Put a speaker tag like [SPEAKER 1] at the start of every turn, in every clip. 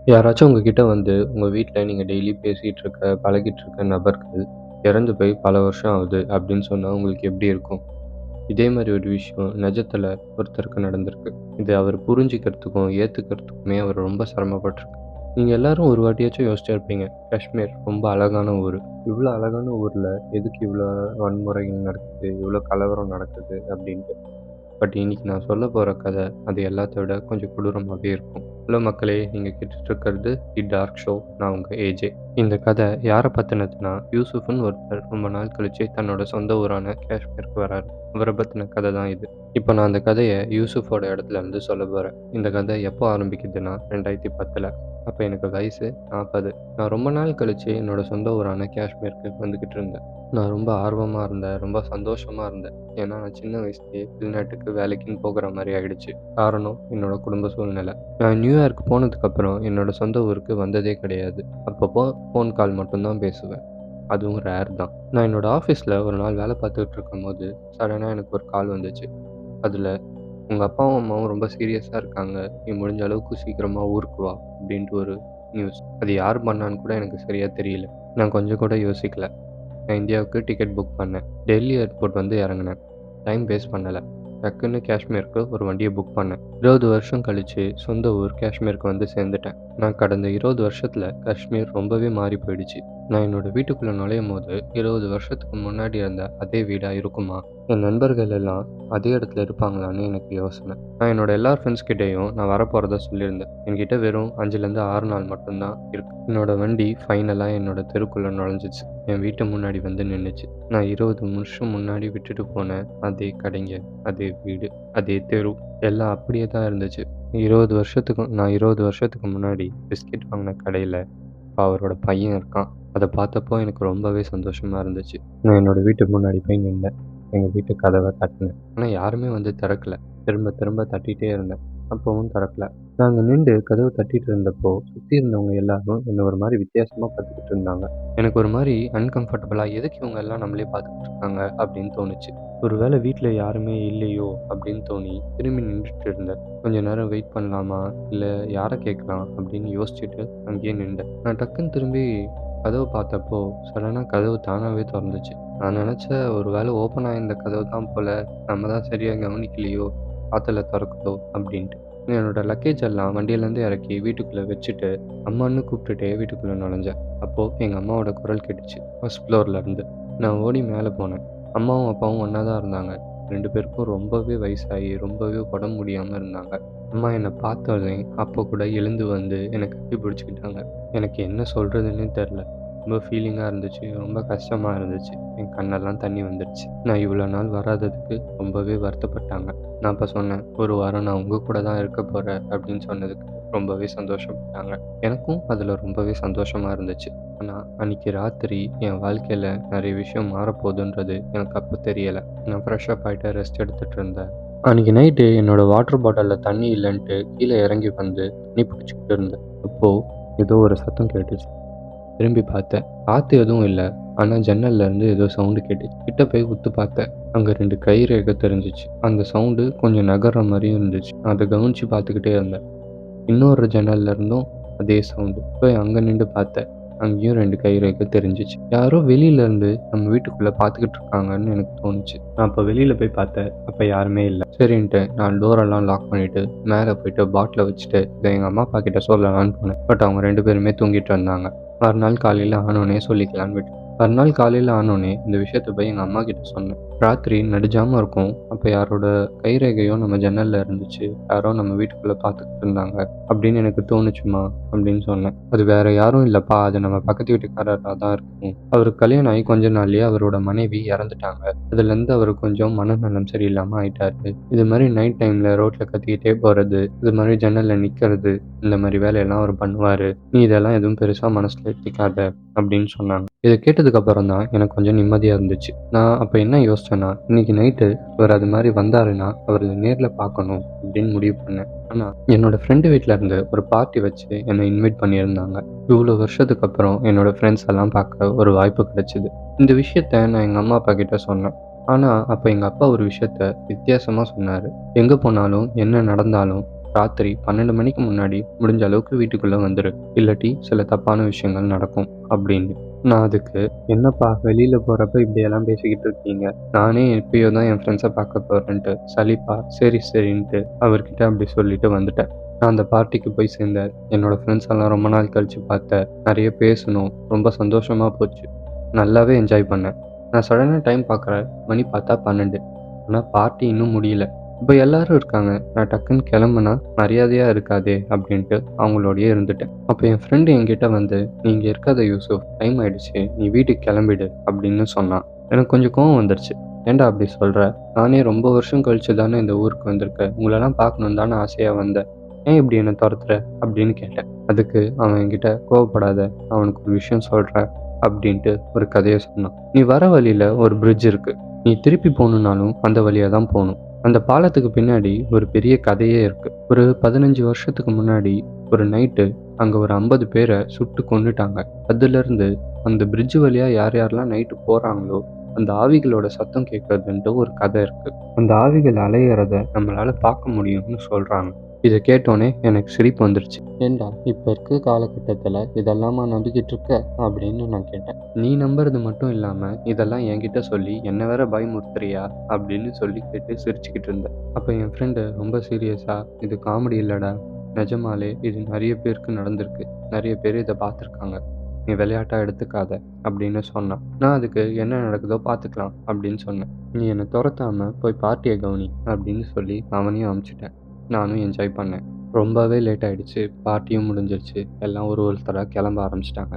[SPEAKER 1] யாராச்சும் உங்ககிட்ட வந்து, உங்க வீட்ல நீங்க டெய்லி பேசிட்டு இருக்க, பழகிட்டு இருக்க நபர்கள் இறந்து போய் பல வருஷம் ஆகுது அப்படின்னு சொன்னா உங்களுக்கு எப்படி இருக்கும்? இதே மாரி ஒரு விஷயம் நிஜத்துல ஒருத்தருக்கு நடந்திருக்கு. இத அவர் புரிஞ்சுக்கிறதுக்கும், ஏத்துக்கிறதுக்குமே அவர் ரொம்ப சிரமப்பட்டுருக்காரு. நீங்க எல்லாரும் ஒரு வாட்டியாச்சும் யோசிச்சிருப்பீங்க, காஷ்மீர் ரொம்ப அழகான ஊரு. இவ்ளோ அழகான ஊர்ல எதுக்கு இவ்ளோ வன்முறைகள் நடக்குது? இவ்ளோ கலவரம் நடக்குது? அப்படின்ட்டு. பட் இன்னைக்கு நான் சொல்லப் போற கதை, அது எல்லாத்த விட கொஞ்சம் கொடூரமாவே இருக்கும். ஹலோ மக்களே! நீங்க கேட்டுட்டு இருக்கிறது தி டார்க் ஷோ. நான் உங்க ஏஜே. இந்த கதை யார பத்தினதுன்னா, யூசுஃப்னு ஒருத்தர் ரொம்ப நாள் கழிச்சு தன்னோட சொந்த ஊரான காஷ்மீருக்கு வராரு. அவர பத்தின கதை தான் இது. இப்ப நான் அந்த கதைய யூசுஃபோட இடத்துல இருந்து சொல்லப் போறேன். இந்த கதை எப்போ ஆரம்பிக்குதுன்னா, 2010ல. அப்ப எனக்கு வயசு 40. நான் ரொம்ப நாள் கழிச்சு என்னோட சொந்த ஊரான காஷ்மீருக்கு வந்துகிட்டு இருந்தேன். நான் ரொம்ப ஆர்வமா இருந்தேன். ரொம்ப சந்தோஷமா இருந்தேன். ஏன்னா, நான் சின்ன வயசுலயே வெளிநாட்டுக்கு வேலைக்குன்னு போகிற மாரி ஆயிடுச்சு. காரணம் என்னோட குடும்ப சூழ்நிலை. நான் நியூயார்க் போனதுக்கப்புறம் என்னோட சொந்த ஊருக்கு வந்ததே கிடையாது. அப்பப்போ ஃபோன் கால் மட்டும் தான் பேசுவேன். அதுவும் ரேர் தான். நான் என்னோட ஆஃபீஸ்ல ஒரு நாள் வேலை பார்த்துக்கிட்டு இருக்கும்போது, சடனா எனக்கு ஒரு கால் வந்துச்சு. அதுல, "உங்க அப்பாவும், அம்மாவும் ரொம்ப சீரியஸா இருக்காங்க. நீ முடிஞ்ச அளவுக்கு சீக்கிரமா ஊருக்கு வா" அப்படின்ட்டு ஒரு நியூஸ். அது யார் பண்ணான்னு கூட எனக்கு சரியா தெரியல. நான் கொஞ்சம் கூட யோசிக்கல. நான் இந்தியாவுக்கு டிக்கெட் புக் பண்ணேன். டெல்லி ஏர்போர்ட் வந்து இறங்குனேன். டைம் வேஸ்ட் பண்ணல. டக்குன்னு காஷ்மீருக்கு ஒரு வண்டிய புக் பண்ணேன். 20 வருஷம் கழிச்சு சொந்த ஊர் காஷ்மீருக்கு வந்து சேர்ந்துட்டேன். நான் கடந்த 20 வருஷத்துல காஷ்மீர் ரொம்பவே மாறி போயிடுச்சு. நான் என்னோட வீட்டுக்குள்ள நுழையும்போது 20 வருஷத்துக்கு முன்னாடி இருந்த அதே வீடா இருக்குமா? என் நண்பர்கள் எல்லாம் அதே இடத்துல இருப்பாங்களான்னு எனக்கு யோசனை. நான் என்னோட எல்லா ஃப்ரெண்ட்ஸ் கிட்டேயும் நான் வரப்போறதா சொல்லியிருந்தேன். என்கிட்ட வெறும் 5லேருந்து 6 நாள் மட்டும் தான் இருக்கு. என்னோட வண்டி ஃபைனலா என்னோட தெருக்குள்ள நுழைஞ்சிச்சு. என் வீட்டு முன்னாடி வந்து நின்னுச்சு. நான் 20 வருஷம் முன்னாடி விட்டுட்டு போன அதே கடைங்க, அதே வீடு, அதே தெரு எல்லாம் அப்படியே தான் இருந்துச்சு. 20 வருஷத்துக்கு முன்னாடி பிஸ்கட் வாங்குன கடையில இப்ப அவரோட பையன் இருக்கான். அத பார்த்தப்போ எனக்கு ரொம்பவே சந்தோஷமா இருந்துச்சு. நான் என்னோட வீட்டு முன்னாடி போய் நின்னேன். எங்க வீட்டு கதவ தட்டுனேன். ஆனா யாருமே வந்து திறக்கல. திரும்ப திரும்ப தட்டிட்டே இருந்தேன். அப்பவும் திறக்கல. நான் அங்க நிண்டு கதவு தட்டிட்டு இருந்தப்போ, சுத்தி இருந்தவங்க எல்லாரும் என்ன ஒரு மாரி வித்தியாசமா பார்த்துக்கிட்டு இருந்தாங்க. எனக்கு ஒரு மாரி அன்கம்ஃபர்டபுளா எதுக்கு இவங்க எல்லாம் நம்மளயே பார்த்துக்கிட்டு இருக்காங்க அப்படின்னு தோணுச்சு. ஒருவேளை வீட்ல யாருமே இல்லையோ அப்படின்னு தோணி திரும்பி நின்னுட்டு இருந்தேன். கொஞ்ச நேரம் வெயிட் பண்ணலாமா? இல்ல யார கேட்கலாம்? அப்படின்னு யோசிச்சுட்டு அங்கேயே நின்டேன். நான் டக்குன்னு திரும்பி கதவ பார்த்தப்போ, சடனா கதவு தானாவே தொறந்துச்சு. நான் நெனச்சேன் ஒரு வேளை ஓப்பன் ஆயிருந்த கதவு தான் போல, நம்ம தான் சரியா கவனிக்கலையோ, காத்துல தொறக்குதோ அப்படின்ட்டு. என்னோட லக்கேஜ் எல்லாம் வண்டியிலேருந்து இறக்கி வீட்டுக்குள்ள வச்சுட்டு, அம்மான்னு கூப்பிட்டுட்டே வீட்டுக்குள்ள நுழைஞ்சேன். அப்போ எங்க அம்மாவோட குரல் கேட்டுச்சு, ஃபர்ஸ்ட் ஃப்ளோர்ல இருந்து. நான் ஓடி மேல போனேன். அம்மாவும், அப்பாவும் ஒண்ணா தான் இருந்தாங்க. 2 பேருக்கும் ரொம்பவே வயசாகி, ரொம்பவே உடம்பு முடியாம இருந்தாங்க. அம்மா என்ன பார்த்தோனே, அப்ப கூட எழுந்து வந்து என்ன கட்டி பிடிச்சுக்கிட்டாங்க. எனக்கு என்ன சொல்றதுன்னே தெரியல. ரொம்ப ஃபீலிங்கா இருந்துச்சு. ரொம்ப கஷ்டமா இருந்துச்சு. என் கண்ணெல்லாம் தண்ணி வந்துடுச்சு. நான் இவ்வளோ நாள் வராததுக்கு ரொம்பவே வருத்தப்பட்டாங்க. நான் அப்ப சொன்னேன், "1 வாரம் நான் உங்க கூட தான் இருக்க போறேன்" அப்படின்னு சொன்னதுக்கு ரொம்பவே சந்தோஷப்பட்டாங்க. எனக்கும் அதுல ரொம்பவே சந்தோஷமா இருந்துச்சு. ஆனா, அன்னைக்கு ராத்திரி என் வாழ்க்கையில நெறைய விஷயம் மாறப்போதுன்றது எனக்கு அப்ப தெரியல. நான் ஃப்ரெஷ் அப் ஆயிட்டு ரெஸ்ட் எடுத்துட்டு இருந்தேன். அன்னைக்கு நைட்டு என்னோட வாட்டர் பாட்டில்ல தண்ணி இல்லன்ட்டு கீழ இறங்கி வந்து தண்ணி புடிச்சுக்கிட்டு இருந்தேன். அப்போ ஏதோ ஒரு சத்தம் கேட்டுச்சு. திரும்பி பார்த்தேன். காத்து எதுவும் இல்ல. ஆனா ஜன்னல்ல இருந்து ஏதோ சவுண்ட் கேட்டுச்சு. கிட்ட போய் உத்து பார்த்தேன். அங்க 2 கை ரேகை தெரிஞ்சுச்சு. அந்த சவுண்டு கொஞ்சம் நகர்ற மாரியும் இருந்துச்சு. நான் அத கவனிச்சு பார்த்துக்கிட்டே இருந்தேன். இன்னொரு ஜன்னல்ல இருந்தும் அதே சவுண்டு. போய் அங்க நிண்டு பார்த்தேன். அங்கேயும் 2 கை ரேகை தெரிஞ்சுச்சு. யாரோ வெளியில இருந்து நம்ம வீட்டுக்குள்ள பார்த்துக்கிட்டு இருக்காங்கன்னு எனக்கு தோணுச்சு. நான் அப்ப வெளியில போய் பார்த்தேன். அப்ப யாருமே இல்ல. சரின்ட்டு நான் டோரெல்லாம் லாக் பண்ணிட்டு மேல போயிட்டு பாட்டில வச்சுட்டு இத எங்க அம்மா அப்பா கிட்ட சொல்லலாம்னு போனேன். பட் அவங்க 2 பேருமே தூங்கிட்டு இருந்தாங்க. மறுநாள் காலையில ஆனோனே சொல்லிக்கலான்னு விட்டேன். மறுநாள் காலையில ஆனோனே இந்த விஷயத்த போய் எங்க அம்மா கிட்ட சொன்னேன். ராத்திரி நடுஜாமம் இருக்கும். அப்ப யாரோட கைரேகையோ நம்ம ஜன்னல்ல இருந்துச்சு. யாரோ நம்ம வீட்டுக்குள்ள பார்த்துக்கிட்டு இருந்தாங்க. அப்படின்னு எனக்கு தோணுச்சுமா அப்படின்னு சொன்னேன். அது வேற யாரும் இல்லப்பா. அது நம்ம பக்கத்து வீட்டுக்காரரா தான் இருக்கும். அவருக்கு கல்யாணம் ஆகி கொஞ்ச நாள்லயே அவரோட மனைவி இறந்துட்டாங்க. அதுலேருந்து அவரு கொஞ்சம் மனநலம் சரியில்லாம ஆயிட்டாரு. இது மாதிரி நைட் டைம்ல ரோட்ல கத்திக்கிட்டே போறது, இது மாதிரி ஜன்னல்ல நிக்கிறது, இந்த மாதிரி வேலையெல்லாம் அவர் பண்ணுவாரு. நீ இதெல்லாம் எதுவும் பெருசா மனசுல ஏத்திக்காத அப்படின்னு சொன்னாங்க. இத கேட்டதுக்கு அப்புறம் தான் எனக்கு கொஞ்சம் நிம்மதியா இருந்துச்சு. நான் அப்ப என்ன யோசிச்சேன்னா, இன்னைக்கு நைட்டு அவர் அது மாதிரி வந்தாருன்னா, அவர நேர்ல பார்க்கணும் அப்படின்னு முடிவு பண்ணேன். ஆனா, என்னோட ஃப்ரெண்டு வீட்ல இருந்து ஒரு பார்ட்டி வச்சு என்ன இன்வைட் பண்ணியிருந்தாங்க. இவ்ளோ வருஷத்துக்கு அப்புறம் என்னோட ஃப்ரெண்ட்ஸ் எல்லாம் பார்க்க ஒரு வாய்ப்பு கிடைச்சது. இந்த விஷயத்த நான் எங்க அம்மா, அப்பா கிட்ட சொன்னேன். ஆனா, அப்ப எங்க அப்பா ஒரு விஷயத்த வித்தியாசமா சொன்னாரு. எங்க போனாலும், என்ன நடந்தாலும் ராத்திரி 12 மணிக்கு முன்னாடி முடிஞ்ச அளவுக்கு வீட்டுக்குள்ளே வந்துரு, இல்லாட்டி சில தப்பான விஷயங்கள் நடக்கும் அப்படின்னு. நான் அதுக்கு, என்னப்பா வெளியில் போகிறப்ப இப்படியெல்லாம் பேசிக்கிட்டு இருக்கீங்க, நானே எப்பயோ தான் என் ஃப்ரெண்ட்ஸை பார்க்க போகிறேன்ட்டு சலிப்பா சரி சரின்ட்டு அவர்கிட்ட அப்படி சொல்லிட்டு வந்துட்டேன். நான் அந்த பார்ட்டிக்கு போய் சேர்ந்தேன். என்னோடய ஃப்ரெண்ட்ஸ் எல்லாம் ரொம்ப நாள் கழித்து பார்த்தேன். நிறைய பேசணும், ரொம்ப சந்தோஷமாக போச்சு. நல்லாவே என்ஜாய் பண்ணேன். நான் சடனாக டைம் பார்க்குறேன், மணி பார்த்தா 12. ஆனால் பார்ட்டி இன்னும் முடியல. இப்போ எல்லாரும் இருக்காங்க, நான் டக்குன்னு கிளம்புனா மரியாதையாக இருக்காதே அப்படின்ட்டு அவங்களோடயே இருந்துட்டேன். அப்போ என் ஃப்ரெண்டு என்கிட்ட வந்து, நீ இங்கே இருக்காத யூசுஃப், டைம் ஆயிடுச்சு, நீ வீட்டுக்கு கிளம்பிடு அப்படின்னு சொன்னான். எனக்கு கொஞ்சம் கோவம் வந்துடுச்சு. ஏன்டா அப்படி சொல்கிற? நானே ரொம்ப வருஷம் கழிச்சு தானே இந்த ஊருக்கு வந்திருக்கேன், உங்களெல்லாம் பார்க்கணுன்னு தானே ஆசையாக வந்தேன், ஏன் இப்படி என்னை துரத்துற அப்படின்னு கேட்டேன். அதுக்கு அவன் என்கிட்ட, கோவப்படாத, அவனுக்கு ஒரு விஷயம் சொல்கிறேன் அப்படின்ட்டு ஒரு கதையை சொன்னான். நீ வர வழியில் ஒரு பிரிட்ஜ் இருக்கு, நீ திருப்பி போகணுன்னாலும் அந்த வழியாக தான் போகணும். அந்த பாலத்துக்கு பின்னாடி ஒரு பெரிய கதையே இருக்கு. ஒரு 15 வருஷத்துக்கு முன்னாடி ஒரு நைட்டு அங்கே ஒரு 50 பேரை சுட்டு கொன்னுட்டாங்க. அதுலேருந்து அந்த பிரிட்ஜ் வழியாக யார் யாரெல்லாம் நைட்டு போகிறாங்களோ அந்த ஆவிகளோட சத்தம் கேட்கறதுன்ட்டு ஒரு கதை இருக்கு. அந்த ஆவிகள் அலையிறத நம்மளால பார்க்க முடியும்னு சொல்கிறாங்க. இதை கேட்டோன்னே எனக்கு சிரிப்பு வந்துருச்சு. ஏண்டா இப்போ இருக்க காலகட்டத்தில் இதெல்லாமா நம்பிக்கிட்டு இருக்க அப்படின்னு நான் கேட்டேன். நீ நம்புறது மட்டும் இல்லாமல் இதெல்லாம் என்கிட்ட சொல்லி என்னை வேற பயமுறுத்துறியா அப்படின்னு சொல்லி கேட்டு சிரிச்சுக்கிட்டு இருந்தேன். அப்போ என் ஃப்ரெண்டு ரொம்ப சீரியஸாக, இது காமெடி இல்லைடா, நிஜமாலே இது நிறைய பேருக்கு நடந்திருக்கு, நிறைய பேர் இதை பார்த்துருக்காங்க, நீ விளையாட்டாக எடுத்துக்காத அப்படின்னு சொன்னான். நான் அதுக்கு என்ன நடக்குதோ பார்த்துக்கலாம் அப்படின்னு சொன்னேன். நீ என்னை துரத்தாமல் போய் பார்ட்டியை கவனி அப்படின்னு சொல்லி அவனையும் அனுப்பிச்சிட்டேன். நானும் என்ஜாய் பண்ணேன். ரொம்பவே லேட் ஆகிடுச்சு, பார்ட்டியும் முடிஞ்சிருச்சு, எல்லாம் ஒருத்தராக கிளம்ப ஆரம்பிச்சிட்டாங்க.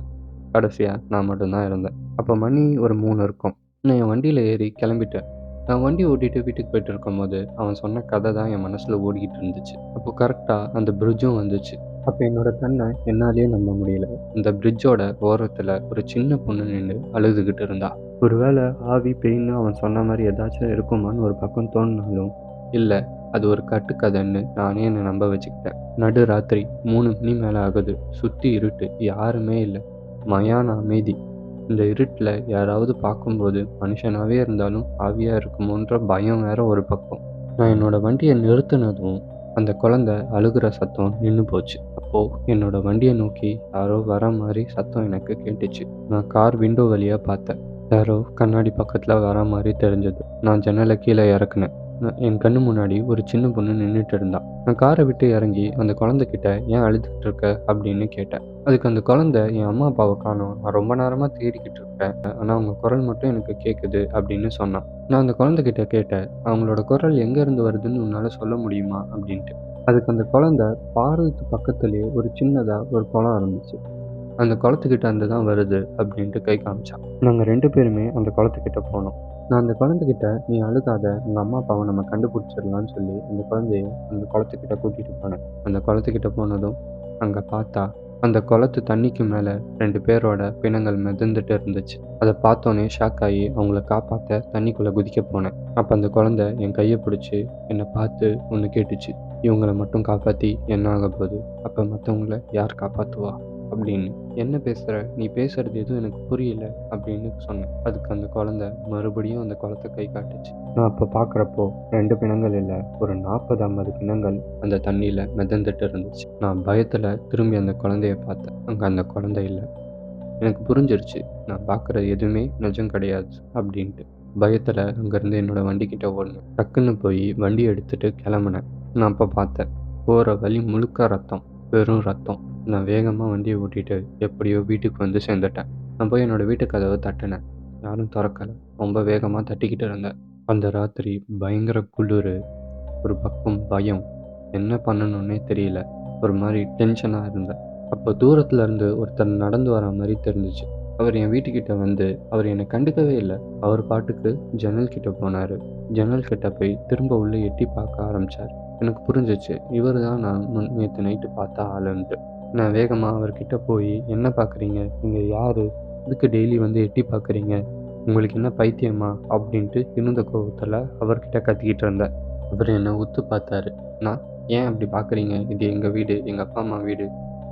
[SPEAKER 1] கடைசியாக நான் மட்டும்தான் இருந்தேன். அப்போ மணி ஒரு 3 இருக்கும். நான் என் வண்டியில் ஏறி கிளம்பிட்டேன். நான் வண்டி ஓட்டிகிட்டு வீட்டுக்கு போயிட்டு இருக்கும்போது அவன் சொன்ன கதை தான் என் மனசில் ஓடிக்கிட்டு இருந்துச்சு. அப்போ கரெக்டாக அந்த பிரிட்ஜும் வந்துச்சு. அப்போ என்னோட கண்ணை என்னாலேயே நம்ப முடியல. அந்த பிரிட்ஜோட ஓரத்தில் ஒரு சின்ன பொண்ணு நின்று அழுதுகிட்டு இருந்தா. ஒருவேளை ஆவி பேய்ன்னு அவன் சொன்ன மாதிரி ஏதாச்சும் இருக்குமான்னு ஒரு பக்கம் தோணினாலும் இல்லை, அது ஒரு கட்டுக்கதைன்னு நானே என்னை நம்ப வச்சுக்கிட்டேன். நடு ராத்திரி 3 மணி மேலே ஆகுது. சுற்றி இருட்டு, யாருமே இல்லை, மயான அமைதி. இந்த இருட்டில் யாராவது பார்க்கும்போது மனுஷனாகவே இருந்தாலும் ஆவியாக இருக்குமோன்ற பயம் வேற ஒரு பக்கம். நான் என்னோட வண்டியை நிறுத்தினதும் அந்த குழந்தை அழுகிற சத்தம் நின்று போச்சு. அப்போது என்னோட வண்டியை நோக்கி யாரோ வர மாதிரி சத்தம் எனக்கு கேட்டுச்சு. நான் கார் விண்டோ வழியாக பார்த்தேன். யாரோ கண்ணாடி பக்கத்தில் வர மாதிரி தெரிஞ்சது. நான் ஜன்னலை கீழே இறக்குனேன். என் கண்ணு முன்னாடி ஒரு சின்ன பொண்ணு நின்றுட்டு இருந்தா. நான் காரை விட்டு இறங்கி அந்த குழந்தைகிட்ட, ஏன் அழுதுகிட்டு இருக்க அப்படின்னு கேட்டேன். அதுக்கு அந்த குழந்தை, என் அம்மா அப்பாவை காணோம், நான் ரொம்ப நேரமாக தேடிக்கிட்டு இருக்கேன், ஆனால் அவங்க குரல் மட்டும் எனக்கு கேட்குது அப்படின்னு சொன்னான். நான் அந்த குழந்தைகிட்ட கேட்டேன், அவங்களோட குரல் எங்கேருந்து வருதுன்னு உன்னால் சொல்ல முடியுமா அப்படின்ட்டு. அதுக்கு அந்த குழந்தை, பாலத்து பக்கத்துலேயே ஒரு சின்னதாக ஒரு குளம் இருந்துச்சு, அந்த குளத்துக்கிட்ட இருந்து தான் வருது அப்படின்ட்டு கை காமிச்சான். நாங்கள் 2 பேருமே அந்த குளத்துக்கிட்ட போனோம். நான் அந்த குழந்தைகிட்ட, நீ அழுகாத, உங்கள் அம்மா அப்பாவை நம்ம கண்டுபிடிச்சிடலான்னு சொல்லி அந்த குழந்தைய அந்த குளத்துக்கிட்ட கூட்டிகிட்டு போனேன். அந்த குளத்துக்கிட்ட போனதும் அங்கே பார்த்தா அந்த குளத்து தண்ணிக்கு மேலே 2 பேரோட பிணங்கள் மிதந்துட்டு இருந்துச்சு. அதை பார்த்தோன்னே ஷாக் ஆகி அவங்கள காப்பாற்ற தண்ணிக்குள்ளே குதிக்க போனேன். அப்போ அந்த குழந்தை என் கையை பிடிச்சி என்னை பார்த்து ஒன்று கேட்டுச்சு, இவங்களை மட்டும் காப்பாற்றி என்ன ஆக போகுது, அப்போ மற்றவங்கள யார் காப்பாற்றுவா அப்படின்னு. என்ன பேசுகிற, நீ பேசுறது எதுவும் எனக்கு புரியல அப்படின்னு சொன்னேன். அதுக்கு அந்த குழந்தை மறுபடியும் அந்த குளத்தை கை காட்டுச்சு. நான் அப்போ பார்க்குறப்போ 2 பிணங்கள் இல்லை, ஒரு 40-50 பிணங்கள் அந்த தண்ணியில் மிதந்துட்டு இருந்துச்சு. நான் பயத்தில் திரும்பி அந்த குழந்தைய பார்த்தேன். அங்கே அந்த குழந்தை இல்லை. எனக்கு புரிஞ்சிருச்சு, நான் பார்க்குறது எதுவுமே நிஜம் கிடையாது அப்படின்ட்டு. பயத்தில் அங்கேருந்து என்னோடய வண்டிக்கிட்ட ஓடினேன். டக்குன்னு போய் வண்டி எடுத்துகிட்டு கிளம்புனேன். நான் அப்போ பார்த்தேன், போகிற வழி முழுக்க ரத்தம், வெறும் ரத்தம். நான் வேகமாக வண்டியை ஓட்டிகிட்டு எப்படியோ வீட்டுக்கு வந்து சேர்ந்துட்டேன். நான் போய் என்னோடய வீட்டு கதவை தட்டினேன். யாரும் திறக்கலை. ரொம்ப வேகமாக தட்டிக்கிட்டு இருந்தேன். அந்த ராத்திரி பயங்கர குளிர், ஒரு பக்கம் பயம், என்ன பண்ணணுன்னே தெரியல, ஒரு மாதிரி டென்ஷனாக இருந்தேன். அப்போ தூரத்தில் இருந்து ஒருத்தர் நடந்து வர மாதிரி தெரிஞ்சிச்சு. அவர் என் வீட்டுக்கிட்ட வந்து அவர் என்னை கண்டுக்கவே இல்லை. அவர் பாட்டுக்கு ஜன்னல் கிட்ட போனார். ஜன்னல் கிட்ட போய் திரும்ப உள்ளே எட்டி பார்க்க ஆரம்பித்தார். எனக்கு புரிஞ்சிச்சு, இவர் தான் நான் நேற்று நைட்டு பார்த்த ஆளுன்ட்டு. நான் வேகமாக அவர்கிட்ட போய், என்ன பார்க்குறீங்க, நீங்கள் யார், இதுக்கு டெய்லி வந்து எட்டி பார்க்குறீங்க, உங்களுக்கு என்ன பைத்தியமா அப்படின்ட்டு இருந்த கோபத்தில் அவர்கிட்ட கத்திக்கிட்டு இருந்தேன். அவர் என்னை உத்து பார்த்தாரு. நான், ஏன் அப்படி பார்க்குறீங்க, இது எங்கள் வீடு, எங்கள் அப்பா அம்மா வீடு,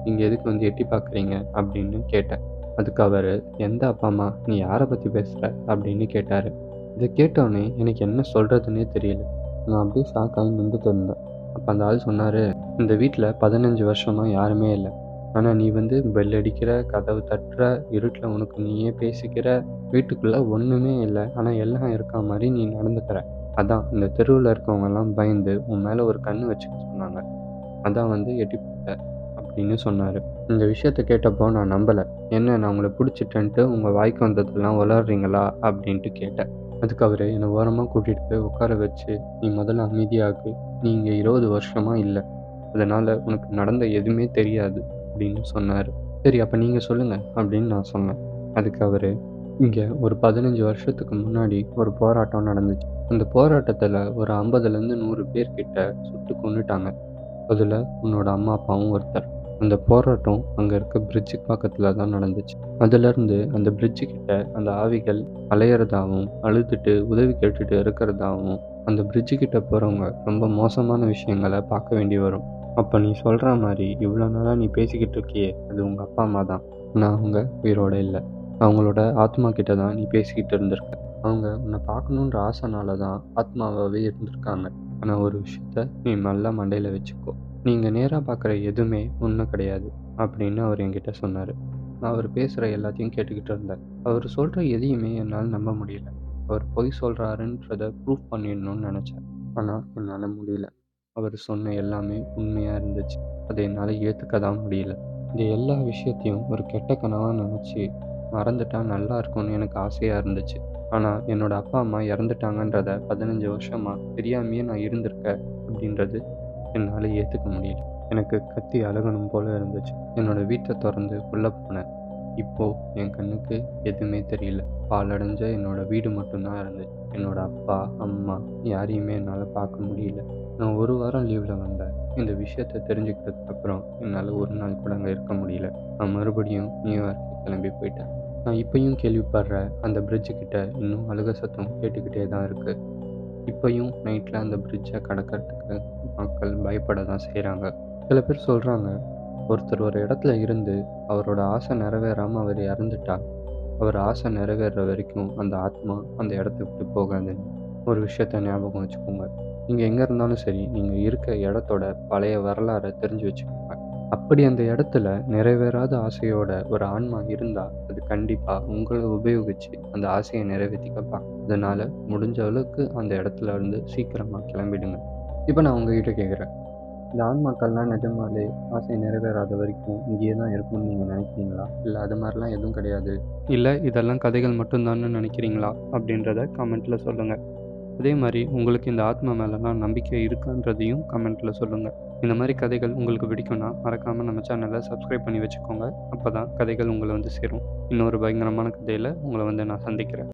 [SPEAKER 1] நீங்கள் எதுக்கு வந்து எட்டி பார்க்குறீங்க அப்படின்னு கேட்டேன். அதுக்கு அவர், எந்த அப்பா அம்மா, நீ யாரை பற்றி பேசுகிற அப்படின்னு கேட்டார். இதை கேட்டோடனே எனக்கு என்ன சொல்கிறதுனே தெரியல. நான் அப்படியே ஷாக்காகி நின்றுட்டு இருந்தேன். அப்போ அந்த ஆள் சொன்னார், இந்த வீட்டில் 15 வருஷமாக யாருமே இல்லை. ஆனால் நீ பெல் அடிக்கிற, கதவு தட்டுற, இருட்டில் உனக்கு நீயே பேசிக்கிற, வீட்டுக்குள்ளே ஒன்றுமே இல்லை, ஆனால் எல்லாம் இருக்கா மாதிரி நீ நடந்துக்கிற. அதான் இந்த தெருவில் இருக்கவங்கெல்லாம் பயந்து உன் மேலே ஒரு கண்ணு வச்சுக்க சொன்னாங்க. அதான் எட்டி போட்ட அப்படின்னு சொன்னார். இந்த விஷயத்த கேட்டப்போ நான் நம்பலை. என்ன, நான் உங்களை பிடிச்சிட்டேன்ட்டு உங்கள் வாய்க்கு வந்ததெல்லாம் உளறீங்களா அப்படின்ட்டு கேட்டேன். அதுக்கு அவர் என்னை ஓரமாக கூட்டிகிட்டு போய் உட்கார வச்சு, நீ முதல்ல அமைதியாகு, நீ இங்கே 20 வருஷமாக இல்லை, அதனால் உனக்கு நடந்த எதுவுமே தெரியாது அப்படின்னு சொன்னார். சரி, அப்போ நீங்கள் சொல்லுங்கள் அப்படின்னு நான் சொன்னேன். அதுக்கு அவர், இங்கே ஒரு 15 வருஷத்துக்கு முன்னாடி ஒரு போராட்டம் நடந்துச்சு. அந்த போராட்டத்தில் ஒரு 50லேருந்து 100 பேர்கிட்ட சுட்டு கொன்னுட்டாங்க. அதில் உன்னோட அம்மா அப்பாவும் ஒருத்தர். அந்த போராட்டம் அங்கே இருக்க பிரிட்ஜுக்கு பக்கத்தில் தான் நடந்துச்சு. அதுலேருந்து அந்த பிரிட்ஜு கிட்ட அந்த ஆவிகள் அலையிறதாகவும் அழுதுட்டு உதவி கேட்டுட்டு இருக்கிறதாகவும் அந்த பிரிட்ஜு கிட்ட போகிறவங்க ரொம்ப மோசமான விஷயங்களை பார்க்க வேண்டி வரும். அப்போ நீ சொல்கிற மாதிரி இவ்வளோ நாளாக நீ பேசிக்கிட்டு இருக்கியே, அது உங்கள் அப்பா அம்மா தான். ஆனால் அவங்க உயிரோட இல்லை. அவங்களோட ஆத்மா கிட்ட தான் நீ பேசிக்கிட்டு இருந்திருக்க. அவங்க உன்னை பார்க்கணுன்ற ஆசைனால தான் ஆத்மாவாகவே இருந்திருக்காங்க. ஆனால் ஒரு விஷயத்த நீ நல்லா மண்டையில் வச்சுக்கோ, நீங்கள் நேராக பார்க்குற எதுவுமே உண்மை கிடையாது அப்படின்னு அவர் என்கிட்ட சொன்னார். நான் அவர் பேசுகிற எல்லாத்தையும் கேட்டுக்கிட்டு இருந்தேன். அவர் சொல்கிற எதையுமே என்னால் நம்ப முடியல. அவர் பொய் சொல்கிறாருன்றதை ப்ரூஃப் பண்ணிடணும்னு நினச்சேன். ஆனால் என்னால் முடியல. அவர் சொன்ன எல்லாமே உண்மையாக இருந்துச்சு. அதை என்னால் ஏற்றுக்க தான் முடியல. இந்த எல்லா விஷயத்தையும் ஒரு கெட்ட கனவாக நினச்சி மறந்துட்டா நல்லா இருக்கும்னு எனக்கு ஆசையாக இருந்துச்சு. ஆனால் என்னோட அப்பா அம்மா இறந்துட்டாங்கன்றத 15 வருஷமாக தெரியாமையே நான் இருந்திருக்கேன் அப்படின்றது என்னால் ஏற்றுக்க முடியல. எனக்கு கத்தி அழுகணும் போல இருந்துச்சு. என்னோட வீட்டை திறந்து உள்ளே போனேன். இப்போது என் கண்ணுக்கு எதுவுமே தெரியல. பாழடைஞ்ச என்னோட வீடு மட்டும்தான் இருந்துச்சு. என்னோட அப்பா அம்மா யாரையுமே என்னால் பார்க்க முடியல. நான் 1 வாரம் லீவில் வந்தேன். இந்த விஷயத்தை தெரிஞ்சுக்கிட்டதுக்கப்புறம் என்னால் ஒரு நாள் கூட அங்கே இருக்க முடியல. நான் மறுபடியும் நியூயார்க்கு கிளம்பி போயிட்டேன். நான் இப்பயும் கேள்விப்படுற அந்த பிரிட்ஜு கிட்ட இன்னும் அழுக சத்தம் கேட்டுக்கிட்டே தான் இருக்குது. இப்பயும் நைட்டில் அந்த பிரிட்ஜை கடக்கிறதுக்கு மக்கள் பயப்பட தான் செய்கிறாங்க. சில பேர் சொல்கிறாங்க, ஒருத்தர் ஒரு இடத்துல இருந்து அவரோட ஆசை நிறைவேறாமல் அவர் இறந்துட்டா, அவர் ஆசை நிறைவேறுற வரைக்கும் அந்த ஆத்மா அந்த இடத்த விட்டு போகாதுன்னு. ஒரு விஷயத்த ஞாபகம் வச்சுக்கோங்க. நீங்கள் எங்கே இருந்தாலும் சரி, நீங்கள் இருக்க இடத்தோட பழைய வரலாறை தெரிஞ்சு வச்சுக்கோங்க. அப்படி அந்த இடத்துல நிறைவேறாத ஆசையோட ஒரு ஆன்மா இருந்தால் அது கண்டிப்பாக உங்களை உபயோகித்து அந்த ஆசையை நிறைவேற்றிக்க பார்க்கும். அதனால் முடிஞ்ச அளவுக்கு அந்த இடத்துல இருந்து சீக்கிரமாக கிளம்பிடுங்க. இப்போ நான் உங்ககிட்ட கேட்குறேன், இந்த ஆன்மாக்கள்லாம் நிஜமாலே ஆசை நிறைவேறாத வரைக்கும் இங்கேயே தான் இருக்கும்னு நீங்கள் நினைக்கிறீங்களா? இல்லை அது மாதிரிலாம் எதுவும் கிடையாது, இல்லை இதெல்லாம் கதைகள் மட்டும்தான்னு நினைக்கிறீங்களா அப்படின்றத கமெண்ட்டில் சொல்லுங்கள். அதே மாதிரி உங்களுக்கு இந்த ஆத்மா மேலெலாம் நம்பிக்கை இருக்கான்றதையும் கமெண்ட்டில் சொல்லுங்கள். இந்த மாதிரி கதைகள் உங்களுக்கு பிடிக்கும்னா மறக்காமல் நம்ம சேனலை சப்ஸ்கிரைப் பண்ணி வச்சுக்கோங்க. அப்போ தான் கதைகள் உங்களை சேரும். இன்னொரு பயங்கரமான கதையில் உங்களை நான் சந்திக்கிறேன்.